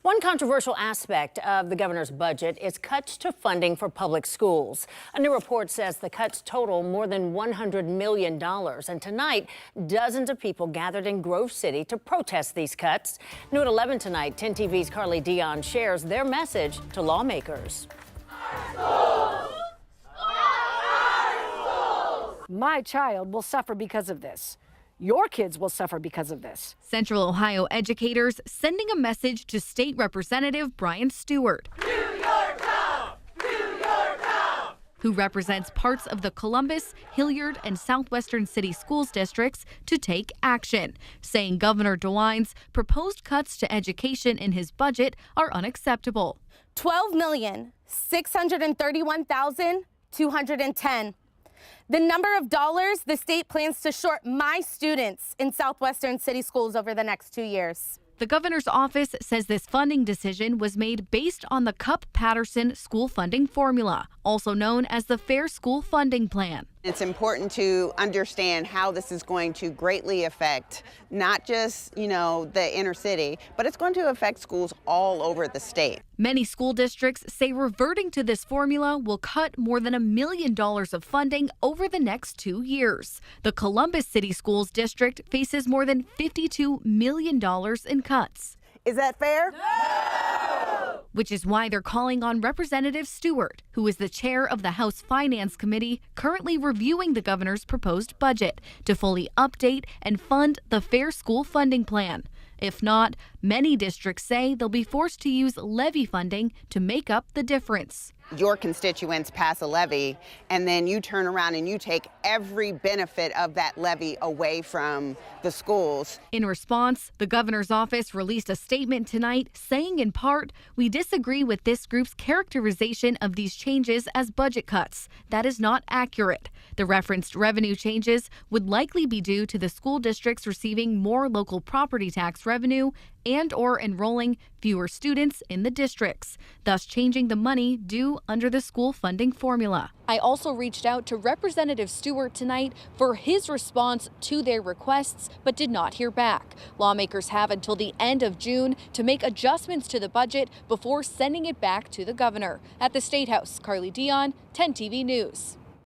One controversial aspect of the governor's budget is cuts to funding for public schools. A new report says the cuts total more than $100 million. And tonight, dozens of people gathered in Grove City to protest these cuts. New at 11 tonight, 10 TV's Carly Dion shares their message to lawmakers. My child will suffer because of this. Your kids will suffer because of this. Central Ohio educators sending a message to State Representative Brian Stewart, who represents parts of the Columbus, Hilliard, and Southwestern City Schools districts, to take action, saying Governor DeWine's proposed cuts to education in his budget are unacceptable. $12,631,210. The number of dollars the state plans to short my students in Southwestern City Schools over the next 2 years. The governor's office says this funding decision was made based on the Cupp-Patterson school funding formula, also known as the Fair School Funding Plan. It's important to understand how this is going to greatly affect not just, the inner city, but it's going to affect schools all over the state. Many school districts say reverting to this formula will cut more than $1 million of funding over the next 2 years. The Columbus City Schools district faces more than $52 million in cuts. Is that fair? No! Which is why they're calling on Representative Stewart, who is the chair of the House Finance Committee currently reviewing the governor's proposed budget, to fully update and fund the Fair School Funding Plan. If not, many districts say they'll be forced to use levy funding to make up the difference. Your constituents pass a levy, and then you turn around and you take every benefit of that levy away from the schools. In response, the governor's office released a statement tonight saying, in part, "We disagree with this group's characterization of these changes as budget cuts. That is not accurate. The referenced revenue changes would likely be due to the school districts receiving more local property tax revenue and/or enrolling fewer students in the districts, thus changing the money due under the school funding formula." I also reached out to Representative Stewart tonight for his response to their requests, but did not hear back. Lawmakers have until the end of June to make adjustments to the budget before sending it back to the governor. At the State House, Carly Dion, 10 TV News.